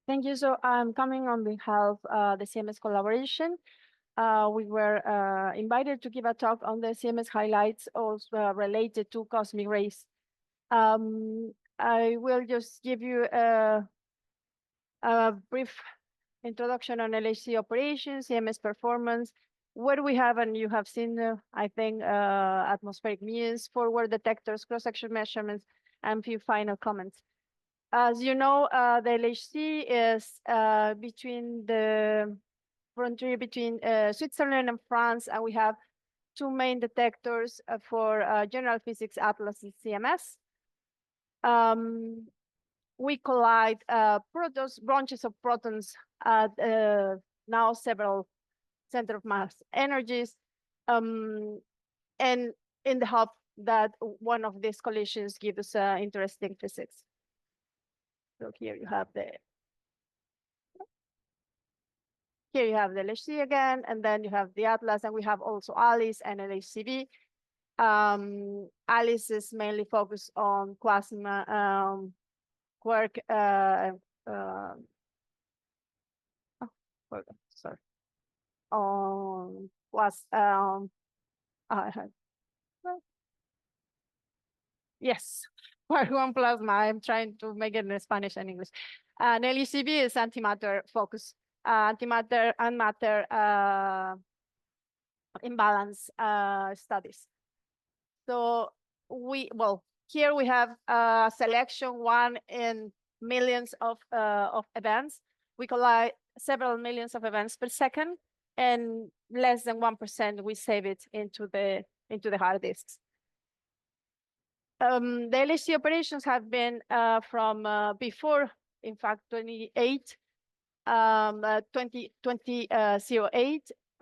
Thank you. So I'm coming on behalf of the CMS Collaboration. We were invited to give a talk on the CMS highlights also related to cosmic rays. I will just give you a brief introduction on LHC operations, CMS performance, what we have, and you have seen, I think, atmospheric means, forward detectors, cross-section measurements, and few final comments. As you know, the LHC is between the frontier between Switzerland and France, and we have two main detectors for general physics atlas and CMS. We collide protons, branches of protons at now several center of mass energies, and in the hope that one of these collisions gives us interesting physics. So here you have the LHC again, and then you have the Atlas, and we have also ALICE and LHCb. ALICE is mainly focused on quasima quark. Sorry. On was yes, quark one plasma. I'm trying to make it in Spanish and English. And LHCb is antimatter focus. Antimatter and matter imbalance studies. So here we have a selection, one in millions of events. We collide several millions of events per second, and less than 1% we save it into the hard disks. The LHC operations have been from before, in fact, 2008,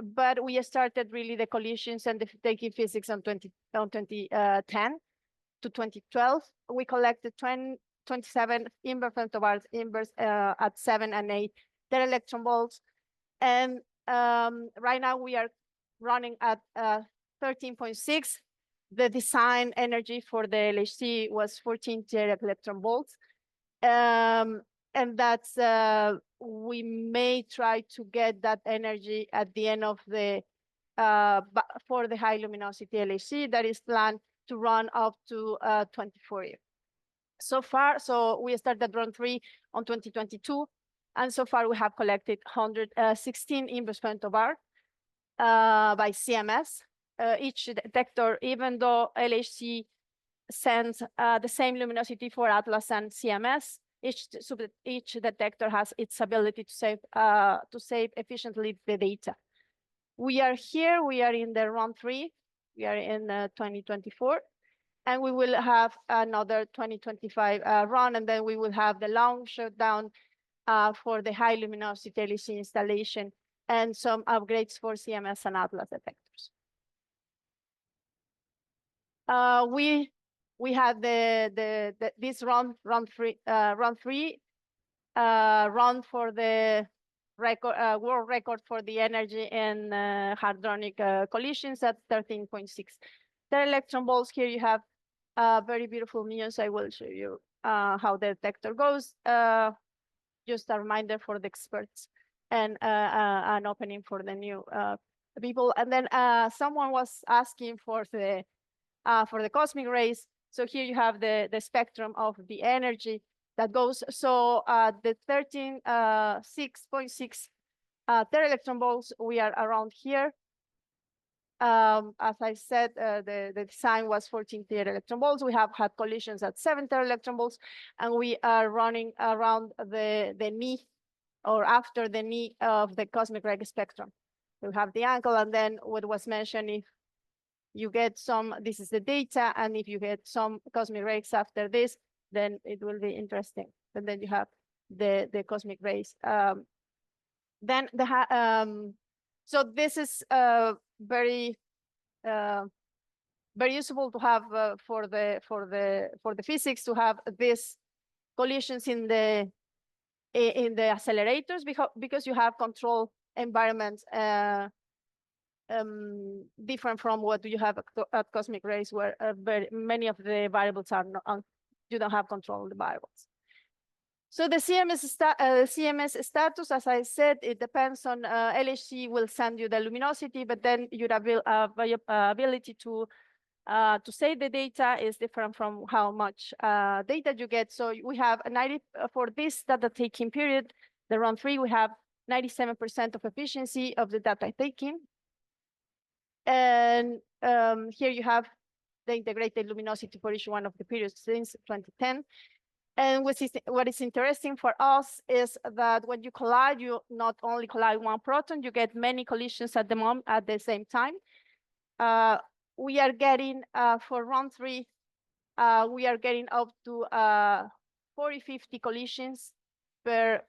but we started really the collisions and the taking physics on 2010 to 2012. We collected 27 inverse femtobars inverse at 7 and 8 electron volts, and right now we are running at 13.6. The design energy for the LHC was 14 electron volts. And that's, we may try to get that energy at the end of the, for the high luminosity LHC that is planned to run up to 2040. So far, so we started run 3 on 2022, and so far we have collected 116 inverse femtobar by CMS. Each detector, even though LHC sends the same luminosity for Atlas and CMS, each detector has its ability to save efficiently the data. We are here, we are in the run 3, we are in 2024, and we will have another 2025 run, and then we will have the long shutdown for the high luminosity LHC installation and some upgrades for CMS and Atlas detectors. We had this run three for the record world record for the energy in hadronic collisions at 13.6 electron volts. Here you have very beautiful news. I will show you how the detector goes. Just a reminder for the experts and an opening for the new people. And then someone was asking for the cosmic rays. So here you have the spectrum of the energy that goes. So the 6.6 electron volts, we are around here. As I said, the design was 14 electron volts. We have had collisions at 7 electron volts, and we are running around the knee or after the knee of the cosmic ray spectrum. We have the ankle, and then what was mentioned, if you get some, this is the data, and if you get some cosmic rays after this, then it will be interesting. And then you have the cosmic rays. Then so this is very very useful to have for the physics, to have these collisions in the accelerators, because you have control environments different from what you have at cosmic rays, where very many of the variables are not, you don't have control of the variables. So the CMS status, as I said, it depends on LHC will send you the luminosity, but then your ability to save the data is different from how much data you get. So we have a 90 for this data taking period, the run 3, we have 97% of efficiency of the data taking. And here you have the integrated luminosity for each one of the periods since 2010. And what is interesting for us is that when you collide, you not only collide one proton, you get many collisions at the same time. We are getting for round 3, we are getting up to 40-50 collisions per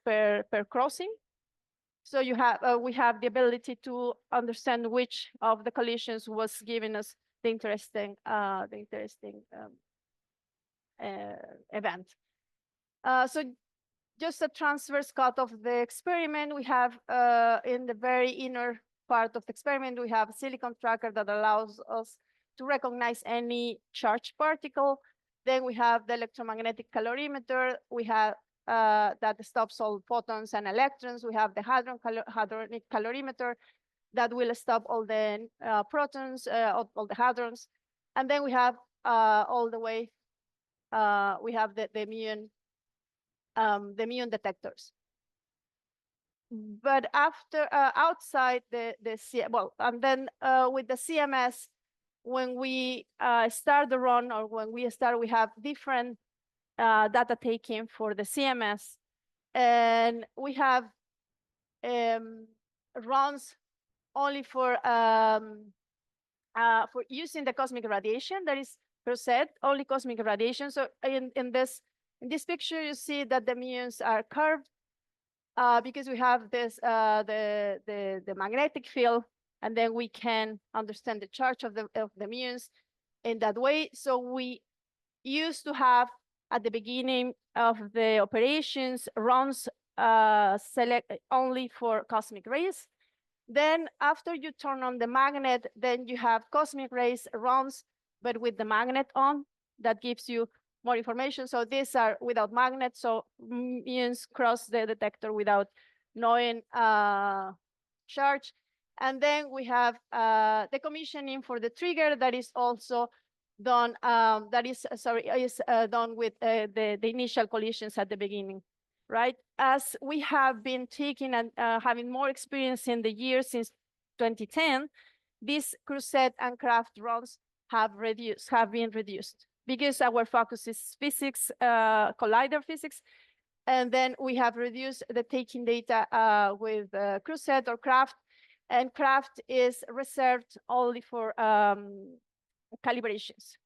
crossing. So you have we have the ability to understand which of the collisions was giving us the interesting event. So just a transverse cut of the experiment, we have in the very inner part of the experiment, we have a silicon tracker that allows us to recognize any charged particle. Then we have the electromagnetic calorimeter. We have that stops all photons and electrons. We have the hadronic calorimeter that will stop all the protons, all the hadrons. And then we have all the way, we have the muon detectors. But after outside and then with the CMS, when we start the run or when we start, we have different data taking for the CMS, and we have runs only for using the cosmic radiation. That is per se only cosmic radiation. So in this picture, you see that the muons are curved because we have this the magnetic field, and then we can understand the charge of the muons in that way. So we used to have at the beginning of the operations runs select only for cosmic rays. Then after you turn on the magnet, then you have cosmic rays runs, but with the magnet on. That gives you more information. So these are without magnet, so muons cross the detector without knowing charge. And then we have the commissioning for the trigger that is also done. Done with the initial collisions at the beginning, right? As we have been taking and having more experience in the years since 2010, these Crusette and Craft runs have been reduced because our focus is physics, collider physics. And then we have reduced the taking data with Crusette or Craft, and Craft is reserved only for calibrations.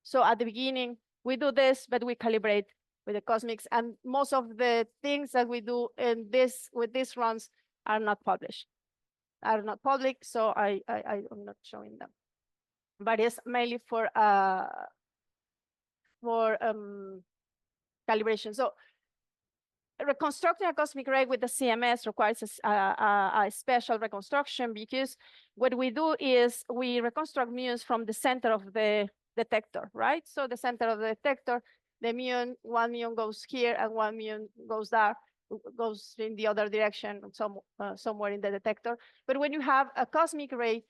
So at the beginning, we do this, but we calibrate with the cosmics, and most of the things that we do in with these runs are not published, are not public, so I'm not showing them. But it's mainly for calibration. So reconstructing a cosmic ray with the CMS requires a special reconstruction, because what we do is we reconstruct muons from the center of the detector, right? So the center of the detector, the muon, one muon goes here and one muon goes there, goes in the other direction, somewhere in the detector. But when you have a cosmic ray,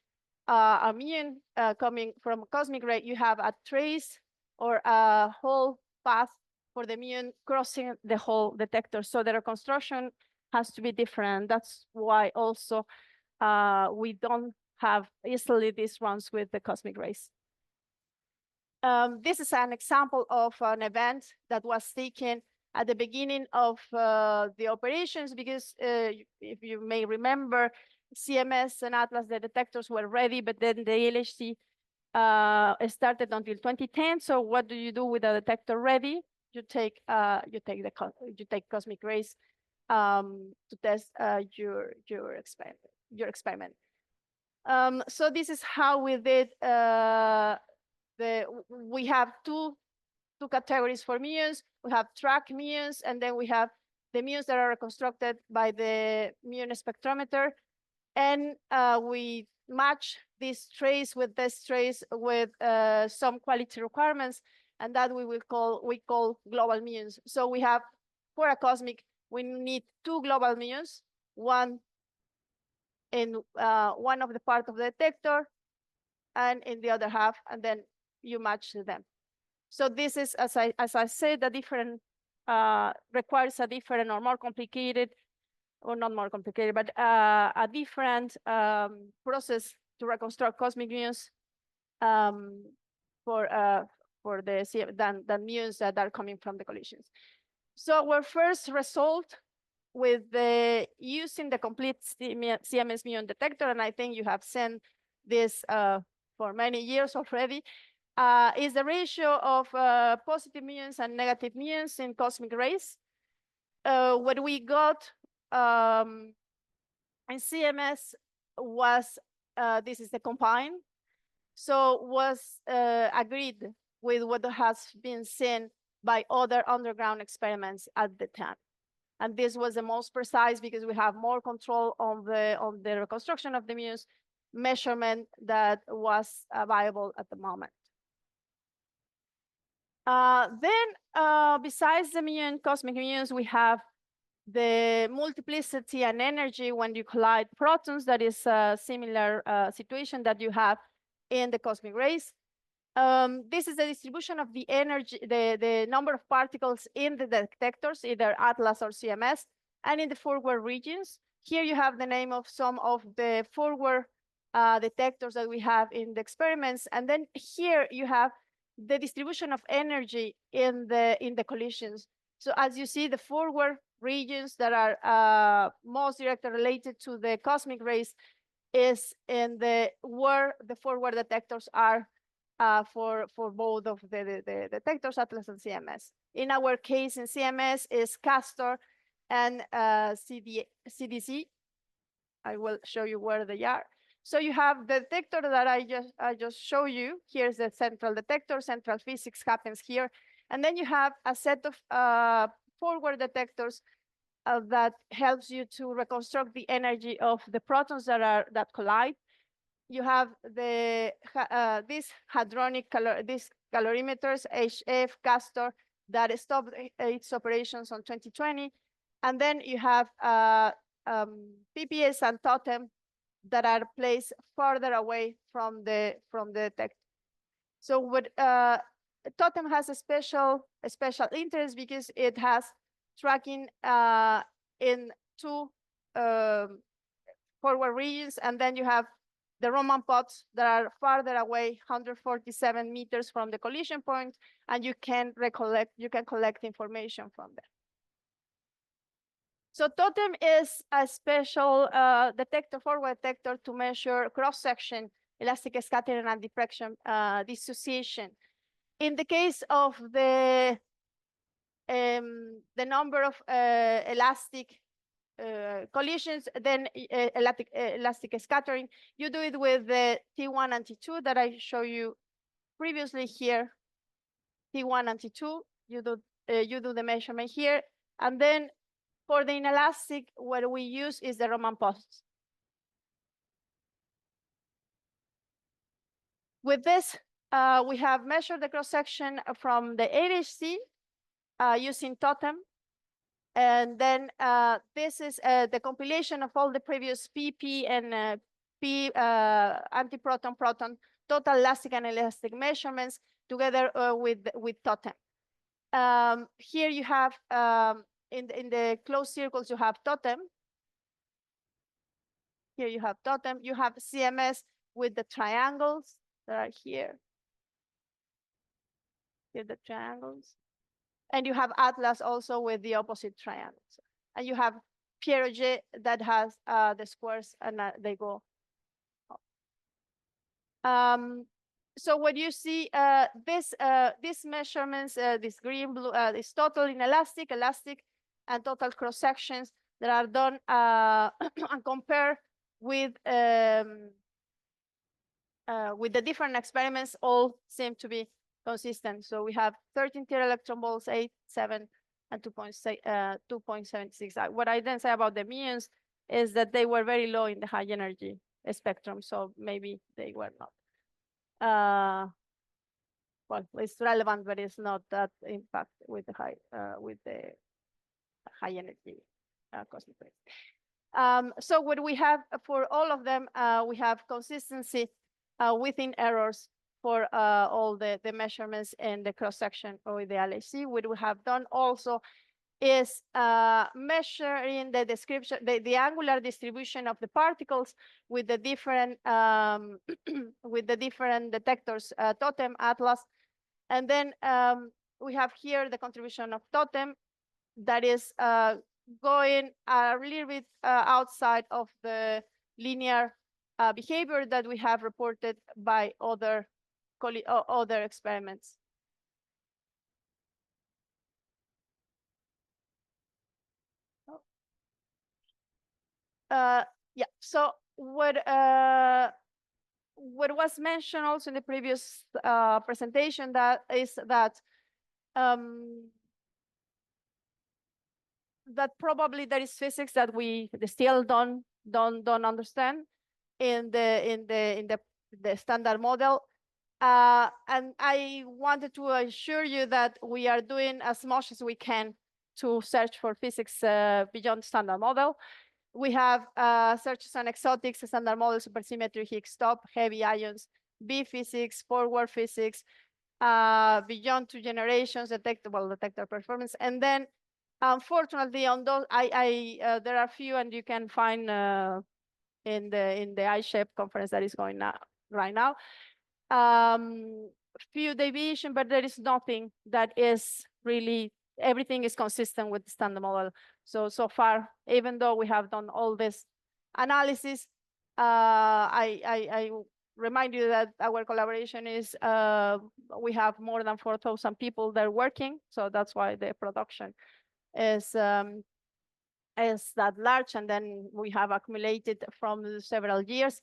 a muon coming from a cosmic ray, you have a trace or a whole path for the muon crossing the whole detector. So the reconstruction has to be different. That's why also we don't have easily these runs with the cosmic rays. This is an example of an event that was taken at the beginning of the operations, because if you may remember, CMS and Atlas, the detectors were ready, but then the LHC started until 2010. So what do you do with a detector ready? You take cosmic rays to test your experiment. So this is how we did. We have two categories for muons. We have track muons, and then we have the muons that are reconstructed by the muon spectrometer, and we match this trace with this trace with some quality requirements, and that we call global muons. So we have for a cosmic, we need two global muons, one in one of the part of the detector and in the other half, and then you match them. So this is, as I said, a different, requires a different or more complicated, or not more complicated, but a different process to reconstruct cosmic muons for the than muons that are coming from the collisions. So our first result with using the complete CMS muon detector, and I think you have seen this for many years already, is the ratio of positive muons and negative muons in cosmic rays. What we got in CMS was, this is the combined, so was agreed with what has been seen by other underground experiments at the time. And this was the most precise because we have more control on the reconstruction of the muons measurement that was viable at the moment. Besides the muon, cosmic muons, we have the multiplicity and energy when you collide protons. That is a similar situation that you have in the cosmic rays. This is the distribution of the energy, the number of particles in the detectors, either ATLAS or CMS, and in the forward regions. Here you have the name of some of the forward detectors that we have in the experiments. And then here you have the distribution of energy in the collisions. So as you see, the forward regions that are most directly related to the cosmic rays is in where the forward detectors are for both of the detectors, ATLAS and CMS. In our case, in CMS is Castor and CDC. I will show you where they are. So you have the detector that I just show you. Here's the central detector. Central physics happens here. And then you have a set of forward detectors that helps you to reconstruct the energy of the protons that collide. You have these hadronic these calorimeters, HF, Castor, that stopped its operations on 2020. And then you have PPS and Totem that are placed further away from the detector. So what Totem has a special interest because it has tracking in two forward regions, and then you have the Roman pots that are farther away, 147 meters from the collision point, and you can collect information from there. So Totem is a special detector, forward detector, to measure cross-section, elastic scattering, and diffraction dissociation. In the case of the number of elastic collisions, then elastic scattering, you do it with the T1 and T2 that I show you previously here. T1 and T2, you do the measurement here, and then for the inelastic, what we use is the Roman posts. With this, we have measured the cross-section from the 8HC using Totem. And then this is the compilation of all the previous PP and P antiproton, proton, total elastic and elastic measurements together with Totem. Here you have, in the closed circles, you have Totem. Here you have Totem. You have CMS with the triangles that are here. Here the triangles. And you have ATLAS also with the opposite triangles. And you have Pierre that has the squares, and they go up. So what you see, these measurements, this green, blue, this total inelastic, elastic, and total cross sections that are done and compared with the different experiments, all seem to be consistent. So we have 13 electron volts, 8, 7, and 2.76. What I didn't say about the muons is that they were very low in the high energy spectrum, so maybe they were not. Well, it's relevant, but it's not that impact with the high with the high energy cosmic rays. So what we have for all of them, we have consistency within errors for all the measurements in the cross section or the LHC. What we have done also is measuring the description, the angular distribution of the particles with the different with the different detectors, Totem, Atlas, and then we have here the contribution of Totem that is going a little bit outside of the linear behavior that we have reported by other experiments. Yeah, so what was mentioned also in the previous presentation that is that that probably there is physics that we still don't understand in the standard model. And I wanted to assure you that we are doing as much as we can to search for physics beyond standard model. We have searches on exotics, standard model, supersymmetry, Higgs top, heavy ions, B physics, forward physics, beyond 2 generations, detector performance. And then, unfortunately, on those, there are few, and you can find in the iShape conference that is going right now. Few deviation, but there is nothing that is really, everything is consistent with the standard model. So far, even though we have done all this analysis, I remind you that our collaboration is, we have more than 4,000 people that are working. So that's why the production is that large. And then we have accumulated from several years.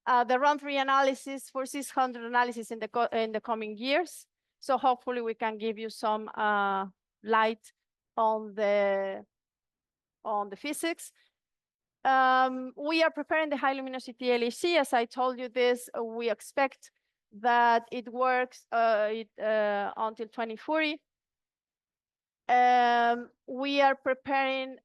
The run-free analysis for 600 analysis in the coming years. So hopefully we can give you some light on the physics. We are preparing the high luminosity LHC. As I told you this, we expect that it works until 2040. We are preparing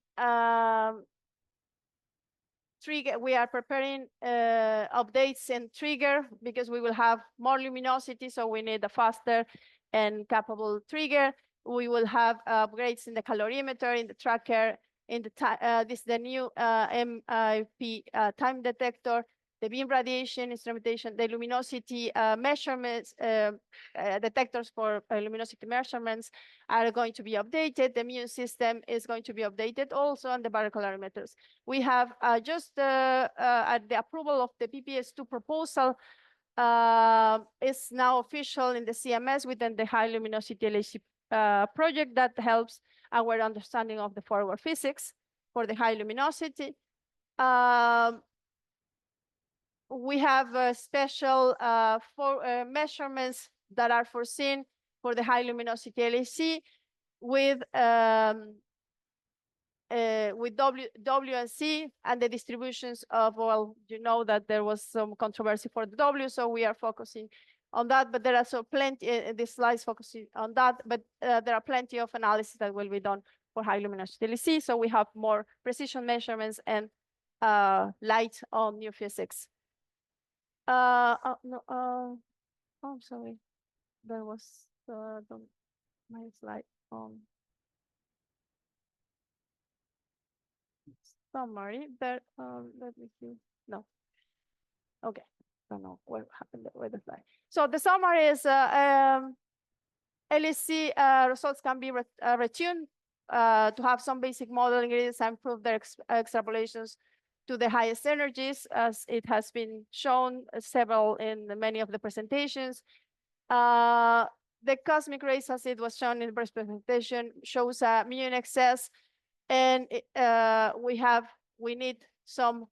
updates in trigger because we will have more luminosity, so we need a faster and capable trigger. We will have upgrades in the calorimeter, in the tracker, in the this is the new MIP time detector, the beam radiation instrumentation, the luminosity measurements, detectors for luminosity measurements are going to be updated. The immune system is going to be updated also, and the barocalorimeters. We have just at the approval of the PPS2 proposal is now official in the CMS within the high luminosity LHC project that helps our understanding of the forward physics for the high luminosity. We have special measurements that are foreseen for the high luminosity LHC with WNC and the distributions of, well, you know that there was some controversy for the W, so we are focusing on that, but there are so plenty, this slide is focusing on that, but there are plenty of analysis that will be done for high luminosity LHC, so we have more precision measurements and light on new physics. Oh, sorry, there was my slide on summary, but let me see. No. Okay. I don't know what happened with the slide. So the summary is LHC results can be retuned to have some basic model ingredients and prove their extrapolations to the highest energies, as it has been shown several in many of the presentations. The cosmic rays, as it was shown in the first presentation, shows mu in excess, and we need some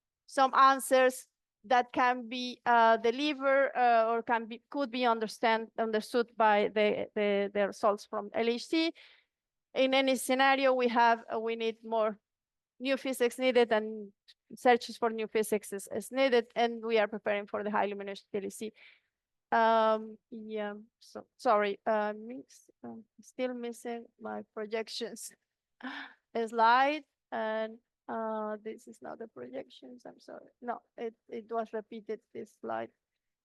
answers that can be delivered or could be understood by the results from LHC. In any scenario, we need more new physics needed, and searches for new physics is needed, and we are preparing for the high luminosity LHC. Yeah, so sorry, still missing my projections. slide, and this is not the projections. I'm sorry. No, it was repeated, this slide,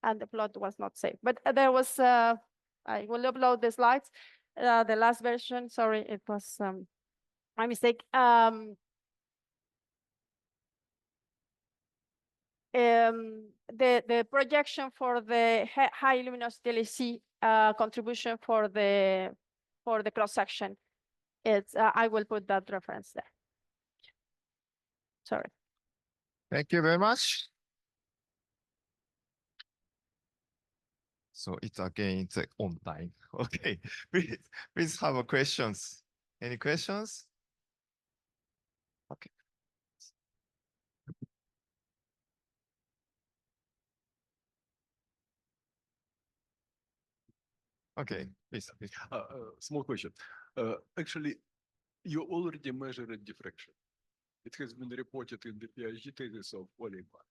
and the plot was not saved. But there was, I will upload the slides. The last version, sorry, it was my mistake. The projection for the high luminosity LEC contribution for the cross section, it's I will put that reference there. Sorry. Thank you very much. So it's again, it's on time. Okay, please have a questions. Any questions? Okay. Okay, please. Small question. Actually, you already measured diffraction. It has been reported in the PhD thesis of Oliver.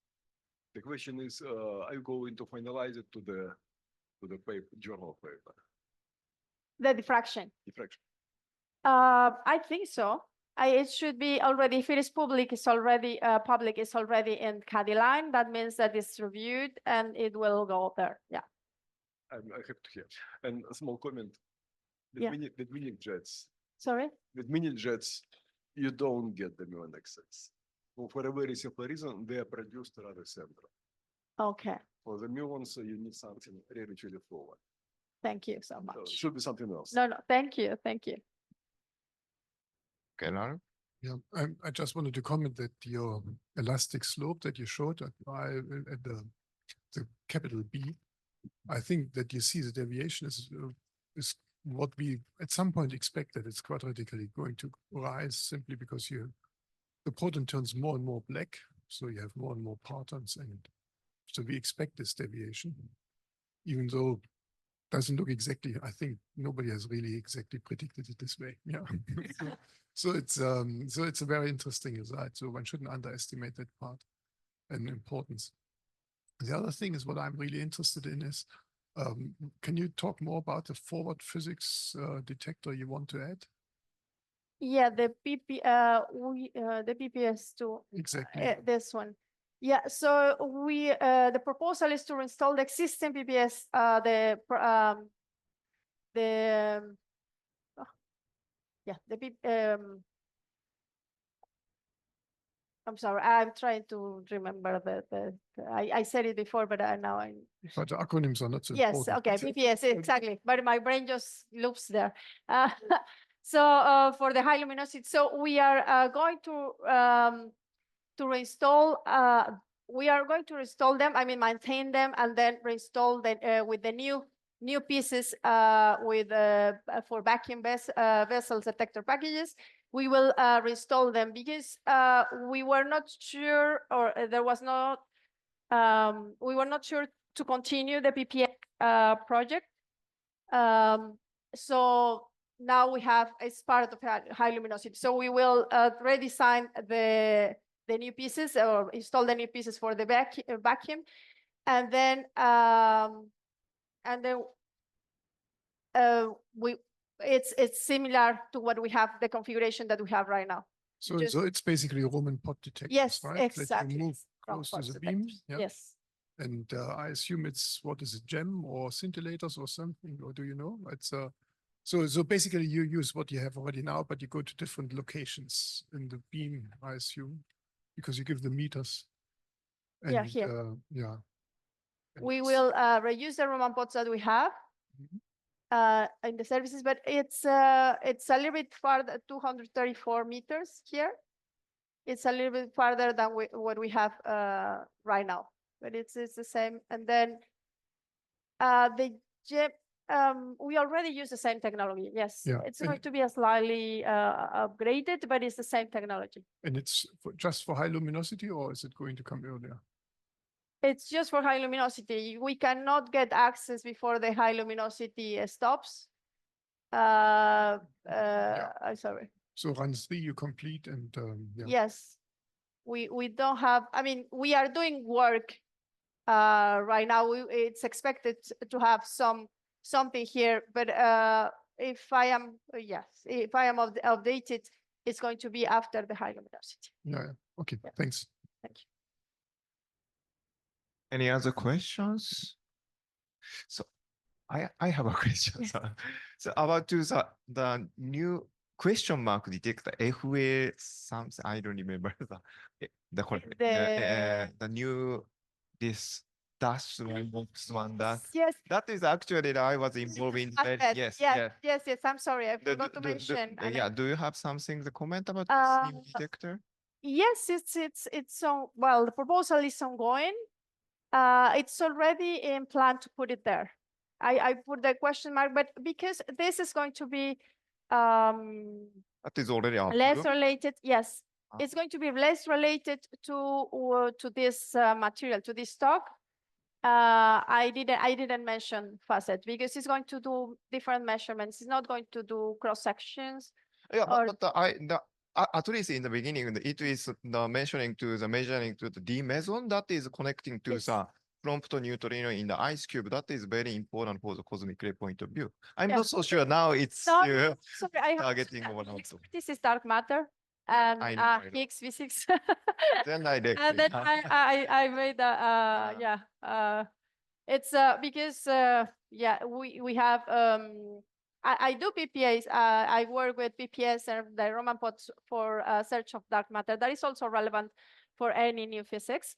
The question is, are you going to finalize it to the paper, journal paper? The diffraction. Diffraction. I think so. It should be already, if it is public, it's already public, it's already in CADIline. That means that it's reviewed and it will go there. Yeah. I have to hear. And a small comment. With Yeah. mini jets. Sorry? With mini jets, you don't get the muon excess. Well, for a very simple reason, they are produced rather central. Okay. For the muons, you need something really forward. Thank you so much. So it should be something else. No, thank you. Thank you. Okay, Lauren? Yeah, I just wanted to comment that your elastic slope that you showed at the capital B, I think that you see the deviation is what we at some point expect, that it's quadratically going to rise simply because the proton turns more and more black, so you have more and more partons, and so we expect this deviation, even though it doesn't look exactly. I think nobody has really exactly predicted it this way. Yeah. So it's a very interesting result. So one shouldn't underestimate that part and importance. The other thing is what I'm really interested in is, can you talk more about the forward physics detector you want to add? Yeah, the PPS2. Exactly. This one. Yeah, so the proposal is to install the existing PPS, I'm sorry, I'm trying to remember I said it before, but now I. But the acronyms are not so Yes, important. okay, PPS, exactly. But my brain just loops there. So for the high luminosity, so we are going to reinstall. We are going to reinstall them. I mean, maintain them and then reinstall them with the new pieces for vacuum vessels detector packages. We will reinstall them because we were not sure, or there was not. We were not sure to continue the PPA project. So now we have, it's part of high luminosity. So we will redesign the new pieces or install the new pieces for the vacuum, and then it's similar to what we have, the configuration that we have right now. So it's basically Roman pot detectors, yes, right? exactly. That you move close to the beam. Yeah. Yes. And I assume it's, what is it, gem or scintillators or something, or do you know? It's so basically you use what you have already now, but you go to different locations in the beam, I assume, because you give the meters. And, yeah, here. Yeah. We will reuse the Roman pots that we have in the services, but it's a little bit farther, 234 meters here. It's a little bit farther than what we have right now, but it's the same. And then we already use the same technology. Yes, yeah. It's going to be a slightly upgraded, but it's the same technology. And it's just for high luminosity, or is it going to come earlier? It's just for high luminosity. We cannot get access before the high luminosity stops. I'm sorry. So run 3 you complete, and yeah. Yes, we don't have. I mean, we are doing work right now. It's expected to have something here, but if I am updated, is going to be after the high luminosity. Yeah, yeah. Okay, Yeah. thanks. Thank you. Any other questions? So I have a question. Yes. So about to the new question mark detector, FA something, I don't remember the new, this dash line box one Yes. that is actually I was involved in. Aspect. Yes, yes, yes. yes. I'm sorry, I The- forgot to mention. and yeah, I- do you have something to comment about this new Uh, detector? Yes, it's on. Well, the proposal is ongoing. It's already in plan to put it there. I put the question mark, but because this is going to be That is already up. less related, yes, Ah. it's going to be less related to this material, to this stock. I didn't mention facet because it's going to do different measurements. It's not going to do cross sections. Yeah, Or- at least in the beginning, it is the measuring to the D meson that is connecting to Yes. the prompt neutrino in the ice cube. That is very important for the cosmic ray point of view. I'm Yeah. not so sure now it's No, still sorry, I have targeting or not. this is dark matter and I know. Higgs physics. Then I And then I made a it's because yeah, we have I do PPAs. I work with PPS and the Roman pods for search of dark matter. That is also relevant for any new physics,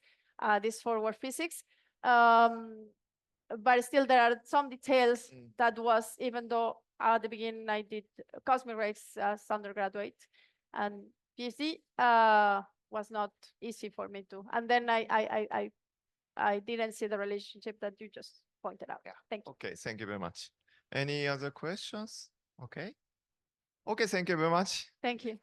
this forward physics. But still there are some details that was, even though at the beginning I did cosmic rays as undergraduate and PhD, was not easy for me to. And then I didn't see the relationship that you just pointed out. Yeah. Thank you. Okay, thank you very much. Any other questions? Okay. Okay, thank you very much. Thank you.